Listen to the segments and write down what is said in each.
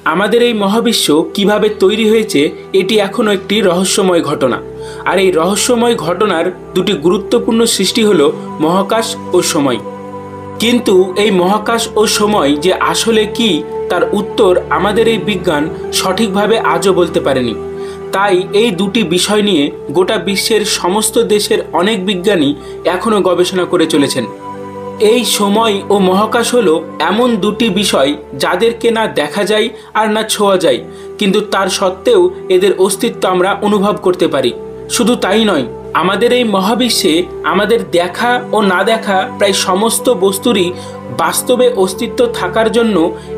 আমাদের এই মহাবিশ্ব কিভাবে তৈরি হয়েছে এটি এখনও একটি রহস্যময় ঘটনা। আর এই রহস্যময় ঘটনার দুটি গুরুত্বপূর্ণ সৃষ্টি হলো মহাকাশ ও সময়। কিন্তু এই মহাকাশ ও সময় যে আসলে কি তার উত্তর আমাদের এই বিজ্ঞান সঠিকভাবে আজও বলতে পারেনি। তাই এই দুটি বিষয় নিয়ে গোটা বিশ্বের সমস্ত দেশের অনেক বিজ্ঞানী এখনও গবেষণা করে চলেছেন। এই সময় ও মহাকাশ হলো এমন দুটি বিষয় যাদেরকে না দেখা যায় আর না ছোঁয়া যায়, কিন্তু তার সত্ত্বেও এদের অস্তিত্ব আমরা অনুভব করতে পারি। শুধু তাই নয়, আমাদের এই মহাবিশ্বে আমাদের দেখা ও না দেখা প্রায় সমস্ত বস্তুরই বাস্তবে অস্তিত্ব থাকার জন্য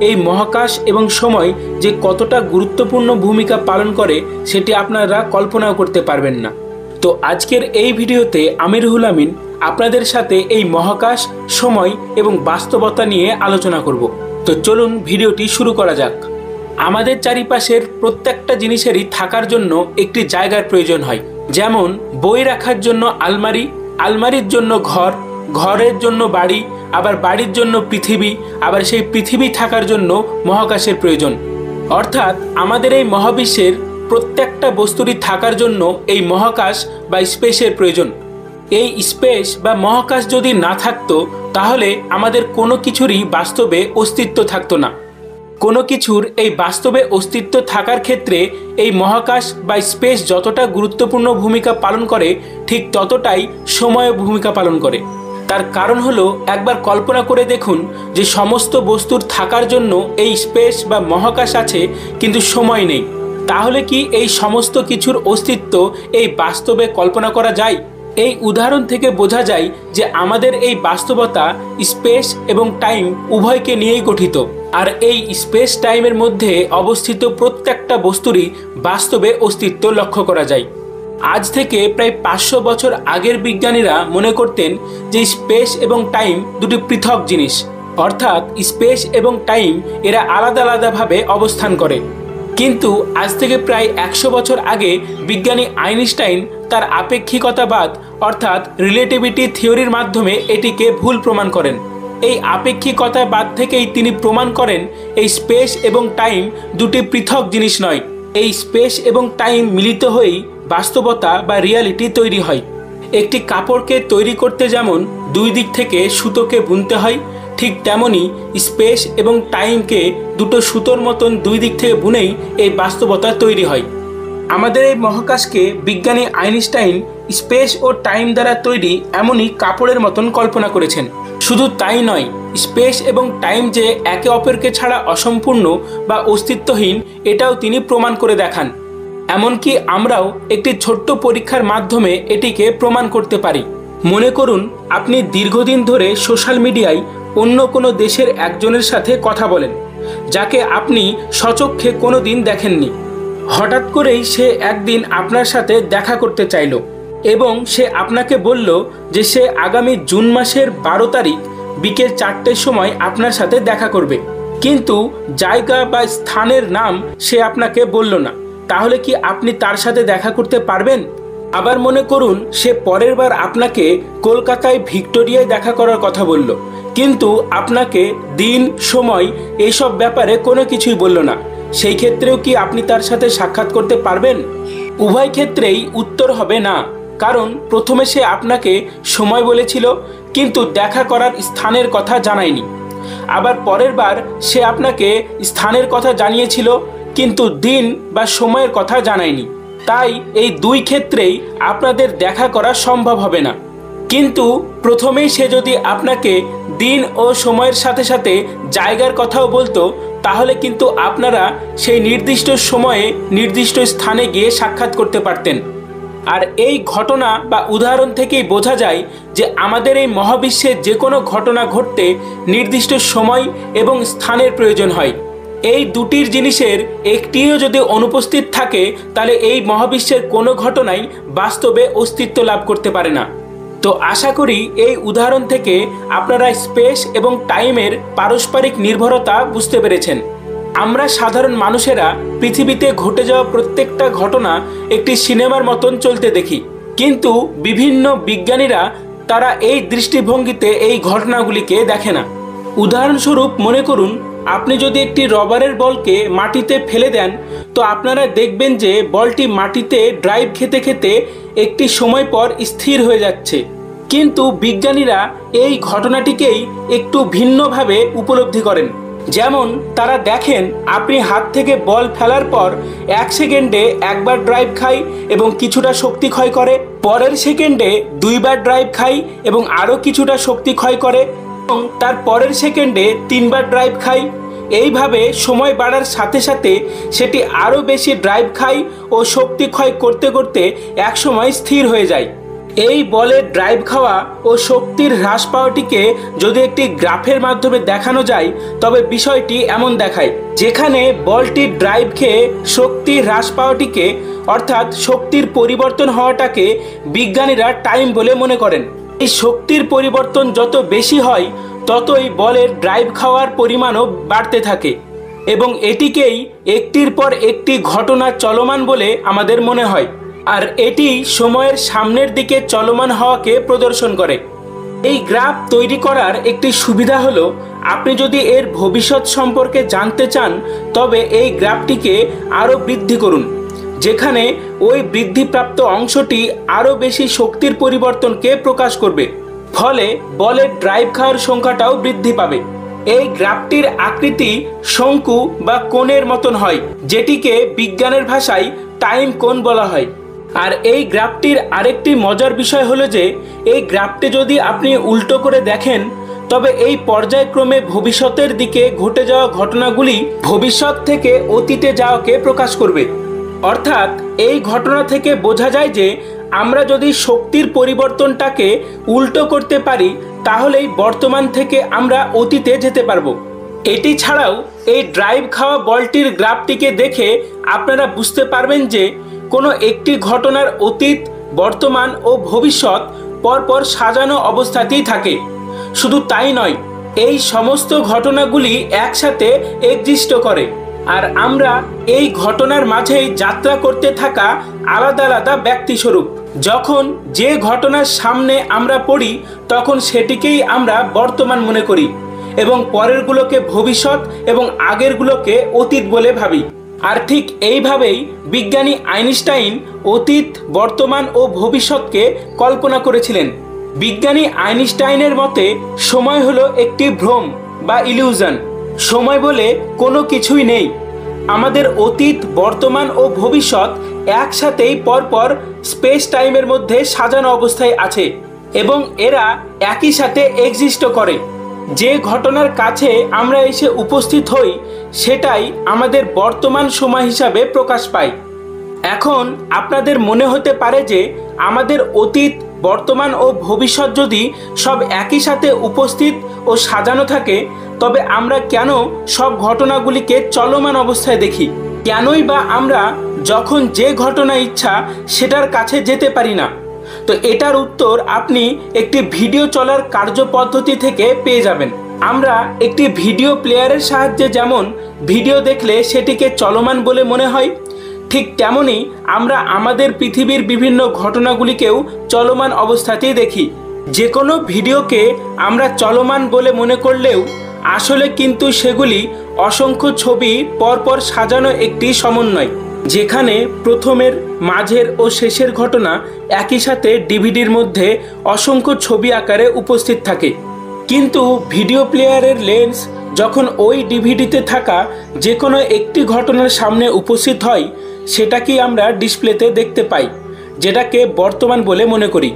এই মহাকাশ এবং সময় যে কতটা গুরুত্বপূর্ণ ভূমিকা পালন করে সেটি আপনারা কল্পনাও করতে পারবেন না। তো আজকের এই ভিডিওতে আমি রুহুল আমিন আপনাদের সাথে এই মহাকাশ, সময় এবং বাস্তবতা নিয়ে আলোচনা করব। তো চলুন ভিডিওটি শুরু করা যাক। আমাদের চারিপাশের প্রত্যেকটা জিনিসেরই থাকার জন্য একটি জায়গার প্রয়োজন হয়। যেমন বই রাখার জন্য আলমারি, আলমারির জন্য ঘর, ঘরের জন্য বাড়ি, আবার বাড়ির জন্য পৃথিবী, আবার সেই পৃথিবী থাকার জন্য মহাকাশের প্রয়োজন। অর্থাৎ আমাদের এই মহাবিশ্বের প্রত্যেকটা বস্তুরই থাকার জন্য এই মহাকাশ বা স্পেসের প্রয়োজন। এই স্পেস বা মহাকাশ যদি না থাকতো তাহলে আমাদের কোনো কিছুরই বাস্তবে অস্তিত্ব থাকতো না। কোনো কিছুর এই বাস্তবে অস্তিত্ব থাকার ক্ষেত্রে এই মহাকাশ বা স্পেস যতটা গুরুত্বপূর্ণ ভূমিকা পালন করে, ঠিক ততটাই সময়ও ভূমিকা পালন করে। তার কারণ হলো, একবার কল্পনা করে দেখুন যে সমস্ত বস্তুর থাকার জন্য এই স্পেস বা মহাকাশ আছে কিন্তু সময় নেই, তাহলে কি এই সমস্ত কিছুর অস্তিত্ব এই বাস্তবে কল্পনা করা যায়? এই উদাহরণ থেকে বোঝা যায় যে আমাদের এই বাস্তবতা স্পেস এবং টাইম উভয়কে নিয়েই গঠিত। আর এই স্পেস টাইমের মধ্যে অবস্থিত প্রত্যেকটা বস্তুরই বাস্তবে অস্তিত্ব লক্ষ্য করা যায়। আজ থেকে প্রায় 500 বছর আগের বিজ্ঞানীরা মনে করতেন যে স্পেস এবং টাইম দুটি পৃথক জিনিস, অর্থাৎ স্পেস এবং টাইম এরা আলাদা আলাদাভাবে অবস্থান করে। কিন্তু আজ থেকে প্রায় 100 বছর আগে বিজ্ঞানী আইনস্টাইন তার আপেক্ষিকতাবাদ অর্থাৎ রিলেটিভিটি থিওরির মাধ্যমে এটিকে ভুল প্রমাণ করেন। এই আপেক্ষিকতাবাদ থেকেই তিনি প্রমাণ করেন এই স্পেস এবং টাইম দুটি পৃথক জিনিস নয়। এই স্পেস এবং টাইম মিলিত হয়েই বাস্তবতা বা রিয়ালিটি তৈরি হয়। একটি কাপড়কে তৈরি করতে যেমন দুই দিক থেকে সুতোকে বুনতে হয়, ঠিক তেমনি স্পেস এবং টাইমকে দুটো সুতোর মতন দুই দিক থেকে বুনেই এই বাস্তবতা তৈরি হয়। আমাদের এই মহাকাশকে বিজ্ঞানী আইনস্টাইন স্পেস ও টাইম দ্বারা তৈরি এমনই কাপড়ের মতন কল্পনা করেছেন। শুধু তাই নয়, স্পেস এবং টাইম যে একে অপরকে ছাড়া অসম্পূর্ণ বা অস্তিত্বহীন এটাও তিনি প্রমাণ করে দেখান। এমনকি আমরাও একটি ছোট্ট পরীক্ষার মাধ্যমে এটিকে প্রমাণ করতে পারি। মনে করুন আপনি দীর্ঘদিন ধরে সোশ্যাল মিডিয়ায় অন্য কোনো দেশের একজনের সাথে কথা বলেন, যাকে আপনি স্বচক্ষে কোনো দিন দেখেননি। হঠাৎ করেই সে একদিন আপনার সাথে দেখা করতে চাইল এবং সে আপনাকে বলল যে সে আগামী জুন মাসের 12 তারিখ বিকেল 4টের সময় আপনার সাথে দেখা করবে, কিন্তু জায়গা বা স্থানের নাম সে আপনাকে বলল না। তাহলে কি আপনি তার সাথে দেখা করতে পারবেন? আবার মনে করুন সে পরের বার আপনাকে কলকাতায় ভিক্টোরিয়ায় দেখা করার কথা বলল, কিন্তু আপনাকে দিন, সময় এইসব ব্যাপারে কোনো কিছুই বলল না। সেই ক্ষেত্রেও কি আপনি তার সাথে সাক্ষাৎ করতে পারবেন? উভয় ক্ষেত্রেই উত্তর হবে না, কারণ প্রথমে সে আপনাকে সময় বলেছিল কিন্তু দেখা করার স্থানের কথা জানায়নি। আবার পরের বার সে আপনাকে স্থানের কথা জানিয়েছিল কিন্তু দিন বা সময়ের কথা জানায়নি। তাই এই দুই ক্ষেত্রেই আপনাদের দেখা করা সম্ভব হবে না। কিন্তু প্রথমেই সে যদি আপনাকে দিন ও সময়ের সাথে সাথে জায়গার কথাও বলতো, তাহলে কিন্তু আপনারা সেই নির্দিষ্ট সময়ে নির্দিষ্ট স্থানে গিয়ে সাক্ষাৎ করতে পারতেন। আর এই ঘটনা বা উদাহরণ থেকেই বোঝা যায় যে আমাদের এই মহাবিশ্বে যে কোনো ঘটনা ঘটতে নির্দিষ্ট সময় এবং স্থানের প্রয়োজন হয়। এই দুটির জিনিসের একটিও যদি অনুপস্থিত থাকে তাহলে এই মহাবিশ্বের কোনো ঘটনাই বাস্তবে অস্তিত্ব লাভ করতে পারে না। তো আশা করি এই উদাহরণ থেকে আপনারা স্পেস এবং টাইমের পারস্পরিক নির্ভরতা বুঝতে পেরেছেন। আমরা সাধারণ মানুষেরা পৃথিবীতে ঘটে যাওয়া প্রত্যেকটা ঘটনা একটি সিনেমার মতন চলতে দেখি, কিন্তু বিভিন্ন বিজ্ঞানীরা তারা এই দৃষ্টিভঙ্গিতে এই ঘটনাগুলিকে দেখে না। উদাহরণস্বরূপ মনে করুন আপনি যদি একটি রবারের বলকে মাটিতে ফেলে দেন তো আপনারা দেখবেন যে বলটি মাটিতে ড্রাইভ খেতে খেতে একটি সময় পর স্থির হয়ে যাচ্ছে। কিন্তু বিজ্ঞানীরা এই ঘটনাটিকেই একটু ভিন্নভাবে উপলব্ধি করেন। যেমন তারা দেখেন আপনি হাত থেকে বল ফেলার পর 1 সেকেন্ডে একবার ড্রাইভ খায় এবং কিছুটা শক্তি ক্ষয় করে, পরের সেকেন্ডে 2 বার ড্রাইভ খায় এবং আরও কিছুটা শক্তি ক্ষয় করে, এবং তার পরের সেকেন্ডে 3 বার ড্রাইভ খায়। এইভাবে সময় বাড়ার সাথে সাথে সেটি আরও বেশি ড্রাইভ খায় ও শক্তি ক্ষয় করতে করতে একসময় স্থির হয়ে যায়। এই বলের ড্রাইভ খাওয়া ও শক্তির হ্রাস পাওয়াটিকে যদি একটি গ্রাফের মাধ্যমে দেখানো যায় তবে বিষয়টি এমন দেখায়, যেখানে বলটির ড্রাইভ খেয়ে শক্তি হ্রাস পাওয়াটিকে অর্থাৎ শক্তির পরিবর্তন হওয়াটাকে বিজ্ঞানীরা টাইম বলে মনে করেন। এই শক্তির পরিবর্তন যত বেশি হয় ততই বলের ড্রাইভ খাওয়ার পরিমাণও বাড়তে থাকে এবং এটিকেই একটির পর একটি ঘটনা চলমান বলে আমাদের মনে হয়, আর এটি সময়ের সামনের দিকে চলমান হওয়াকে প্রদর্শন করে। এই গ্রাফ তৈরি করার একটি সুবিধা হলো আপনি যদি এর ভবিষ্যৎ সম্পর্কে জানতে চান তবে এই গ্রাফটিকে আরও বৃদ্ধি করুন, যেখানে ওই বৃদ্ধিপ্রাপ্ত অংশটি আরও বেশি শক্তির পরিবর্তনকে প্রকাশ করবে, ফলে বলের ড্রাইভ খাওয়ার সংখ্যাটাও বৃদ্ধি পাবে। এই গ্রাফটির আকৃতি শঙ্কু বা কোণের মতন হয়, যেটিকে বিজ্ঞানের ভাষায় টাইম কোণ বলা হয়। আর এই গ্রাফটির আরেকটি মজার বিষয় হলো যে এই গ্রাফটি যদি আপনি উল্টো করে দেখেন তবে এই পর্যায়ক্রমে ভবিষ্যতের দিকে ঘটে যাওয়া ঘটনাগুলি ভবিষ্যৎ থেকে অতীতে যাওয়াকে প্রকাশ করবে। অর্থাৎ এই ঘটনা থেকে বোঝা যায় যে আমরা যদি শক্তির পরিবর্তনটাকে উল্টো করতে পারি তাহলেই বর্তমান থেকে আমরা অতীতে যেতে পারবো। এটি ছাড়াও এই ড্রাইভ খাওয়া বলটির গ্রাফটিকে দেখে আপনারা বুঝতে পারবেন যে কোনো একটি ঘটনার অতীত, বর্তমান ও ভবিষ্যৎ পরপর সাজানো অবস্থাতেই থাকে। শুধু তাই নয়, এই সমস্ত ঘটনাগুলি একসাথে এক্সিস্ট করে, আর আমরা এই ঘটনার মাঝেই যাত্রা করতে থাকা আলাদা আলাদা ব্যক্তিস্বরূপ। যখন যে ঘটনার সামনে আমরা পড়ি তখন সেটিকেই আমরা বর্তমান মনে করি এবং পরেরগুলোকে ভবিষ্যৎ এবং আগেরগুলোকে অতীত বলে ভাবি। আর ঠিক এইভাবেই বিজ্ঞানী আইনস্টাইন অতীত, বর্তমান ও ভবিষ্যৎকে কল্পনা করেছিলেন। বিজ্ঞানী আইনস্টাইনের মতে সময় হলো একটি ভ্রম বা ইলিউশন। সময় বলে কোনো কিছুই নেই। আমাদের অতীত, বর্তমান ও ভবিষ্যৎ একসাথেই পরপর স্পেস টাইমের মধ্যে সাজানো অবস্থায় আছে এবং এরা একই সাথে এক্সিস্ট করে। যে ঘটনার কাছে আমরা এসে উপস্থিত হই সেটাই আমাদের বর্তমান সময় হিসাবে প্রকাশ পায়। এখন আপনাদের মনে হতে পারে যে আমাদের অতীত, বর্তমান ও ভবিষ্যৎ যদি সব একই সাথে উপস্থিত ও সাজানো থাকে তবে আমরা কেন সব ঘটনাগুলিকে চলমান অবস্থায় দেখি? কেনই বা আমরা যখন যে ঘটনা ইচ্ছা সেটার কাছে যেতে পারি না? তো এটার উত্তর আপনি একটি ভিডিও চলার কার্যপদ্ধতি থেকে পেয়ে যাবেন। আমরা একটি ভিডিও প্লেয়ারের সাহায্যে যেমন ভিডিও দেখলে সেটিকে চলমান বলে মনে হয়, ঠিক তেমনি আমরা আমাদের পৃথিবীর বিভিন্ন ঘটনাগুলিকেও চলমান অবস্থাতেই দেখি। যে কোনো ভিডিওকে আমরা চলমান বলে মনে করলেও আসলে কিন্তু সেগুলি অসংখ্য ছবি পরপর সাজানো একটি সমন্বয়, যেখানে প্রথমের, মাঝের ও শেষের ঘটনা একই সাথে ডিভিডির মধ্যে অসংখ্য ছবি আকারে উপস্থিত থাকে। কিন্তু ভিডিও প্লেয়ারের লেন্স যখন ওই ডিভিডিতে থাকা যে কোনো একটি ঘটনার সামনে উপস্থিত হয় সেটাকেই আমরা ডিসপ্লেতে দেখতে পাই, যেটাকে বর্তমান বলে মনে করি।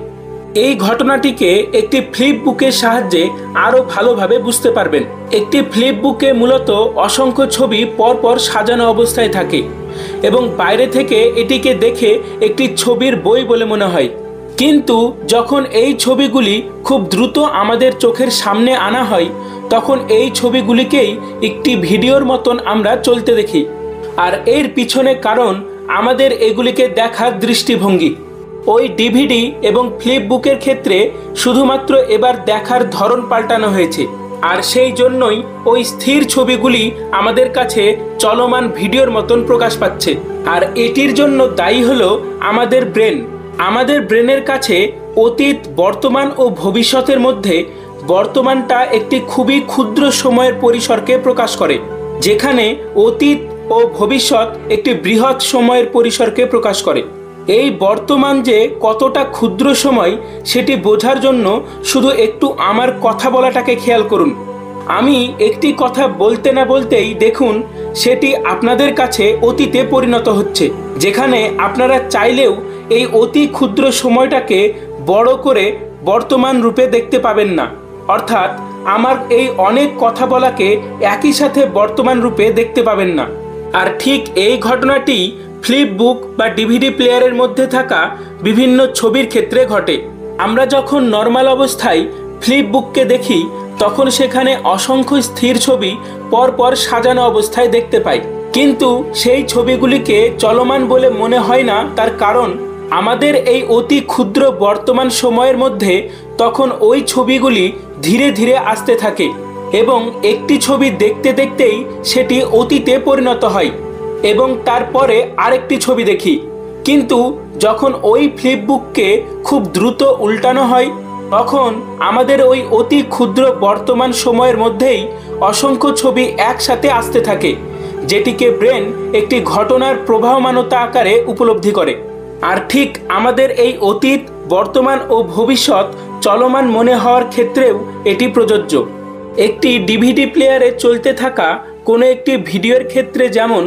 এই ঘটনাটিকে একটি ফ্লিপ বুকের সাহায্যে আরও ভালোভাবে বুঝতে পারবেন। একটি ফ্লিপ বুকে মূলত অসংখ্য ছবি পরপর সাজানো অবস্থায় থাকে এবং বাইরে থেকে এটিকে দেখে একটি ছবির বই বলে মনে হয়। কিন্তু যখন এই ছবিগুলি খুব দ্রুত আমাদের চোখের সামনে আনা হয় তখন এই ছবিগুলিকেই একটি ভিডিওর মতন আমরা চলতে দেখি। আর এর পিছনে কারণ আমাদের এগুলিকে দেখার দৃষ্টিভঙ্গি। ওই ডিভিডি এবং ফ্লিপ বুকের ক্ষেত্রে শুধুমাত্র এবার দেখার ধরন পাল্টানো হয়েছে, আর সেই জন্যই ওই স্থির ছবিগুলি আমাদের কাছে চলমান ভিডিওর মতন প্রকাশ পাচ্ছে। আর এটির জন্য দায়ী হলো আমাদের ব্রেন। আমাদের ব্রেনের কাছে অতীত, বর্তমান ও ভবিষ্যতের মধ্যে বর্তমানটা একটি খুবই ক্ষুদ্র সময়ের পরিসরকে প্রকাশ করে, যেখানে অতীত ও ভবিষ্যৎ একটি বৃহৎ সময়ের পরিসরকে প্রকাশ করে। এই বর্তমান যে কতটা ক্ষুদ্র সময় সেটি বোঝার জন্য শুধু একটু আমার কথা বলাটাকে খেয়াল করুন। আমি একটি কথা বলতে না বলতেই দেখুন সেটি আপনাদের কাছে অতীতে পরিণত হচ্ছে, যেখানে আপনারা চাইলেও এই অতি ক্ষুদ্র সময়টাকে বড় করে বর্তমান রূপে দেখতে পাবেন না। অর্থাৎ আমার এই অনেক কথা বলাকে একই সাথে বর্তমান রূপে দেখতে পাবেন না। আর ঠিক এই ঘটনাটি ফ্লিপ বুক বা ডিভিডি প্লেয়ারের মধ্যে থাকা বিভিন্ন ছবির ক্ষেত্রে ঘটে। আমরা যখন নর্মাল অবস্থায় ফ্লিপ বুককে দেখি তখন সেখানে অসংখ্য স্থির ছবি পরপর সাজানো অবস্থায় দেখতে পাই, কিন্তু সেই ছবিগুলিকে চলমান বলে মনে হয় না। তার কারণ আমাদের এই অতি ক্ষুদ্র বর্তমান সময়ের মধ্যে তখন ওই ছবিগুলি ধীরে ধীরে আসতে থাকে এবং একটি ছবি দেখতে দেখতেই সেটি অতীতে পরিণত হয় এবং তারপরে আরেকটি ছবি দেখি। কিন্তু যখন ওই ফ্লিপ বুককে খুব দ্রুত উল্টানো হয় তখন আমাদের ওই অতি ক্ষুদ্র বর্তমান সময়ের মধ্যেই অসংখ্য ছবি একসাথে আসতে থাকে, যেটিকে ব্রেন একটি ঘটনার প্রবাহমানতা আকারে উপলব্ধি করে। আর ঠিক আমাদের এই অতীত, বর্তমান ও ভবিষ্যৎ চলমান মনে হওয়ার ক্ষেত্রেও এটি প্রযোজ্য। একটি ডিভিডি প্লেয়ারে চলতে থাকা কোনো একটি ভিডিওর ক্ষেত্রে যেমন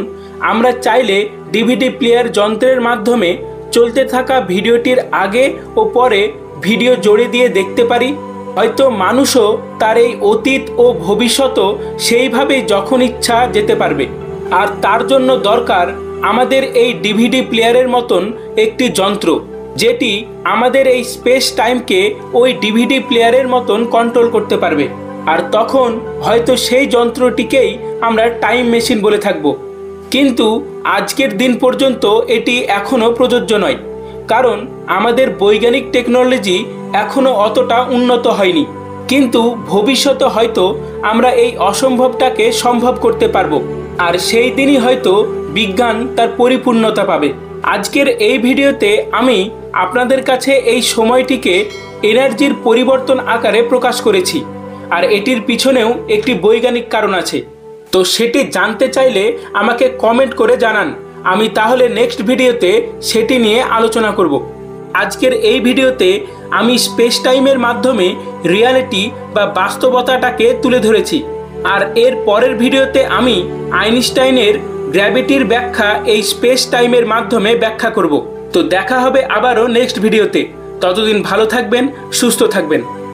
আমরা চাইলে ডিভিডি প্লেয়ার যন্ত্রের মাধ্যমে চলতে থাকা ভিডিওটির আগে ও পরে ভিডিও জোড়ে দিয়ে দেখতে পারি, হয়তো মানুষও তার এই অতীত ও ভবিষ্যৎও সেইভাবেই যখন ইচ্ছা যেতে পারবে। আর তার জন্য দরকার আমাদের এই ডিভিডি প্লেয়ারের মতন একটি যন্ত্র, যেটি আমাদের এই স্পেস টাইমকে ওই ডিভিডি প্লেয়ারের মতন কন্ট্রোল করতে পারবে। আর তখন হয়তো সেই যন্ত্রটিকেই আমরা টাইম মেশিন বলে থাকব। কিন্তু আজকের দিন পর্যন্ত এটি এখনও প্রযোজ্য নয়, কারণ আমাদের বৈজ্ঞানিক টেকনোলজি এখনও অতটা উন্নত হয়নি। কিন্তু ভবিষ্যতে হয়তো আমরা এই অসম্ভবটাকে সম্ভব করতে পারবো, আর সেই দিনই হয়তো বিজ্ঞান তার পরিপূর্ণতা পাবে। আজকের এই ভিডিওতে আমি আপনাদের কাছে এই সময়টিকে এনার্জির পরিবর্তন আকারে প্রকাশ করেছি, আর এটির পিছনেও একটি বৈজ্ঞানিক কারণ আছে। তো সেটি জানতে চাইলে আমাকে কমেন্ট করে জানান, আমি তাহলে নেক্সট ভিডিওতে সেটি নিয়ে আলোচনা করব। আজকের এই ভিডিওতে আমি স্পেস টাইমের মাধ্যমে রিয়ালিটি বা বাস্তবতাটাকে তুলে ধরেছি, আর এর পরের ভিডিওতে আমি আইনস্টাইনের গ্র্যাভিটির ব্যাখ্যা এই স্পেস টাইমের মাধ্যমে ব্যাখ্যা করব। তো দেখা হবে আবারও নেক্সট ভিডিওতে। ততদিন ভালো থাকবেন, সুস্থ থাকবেন।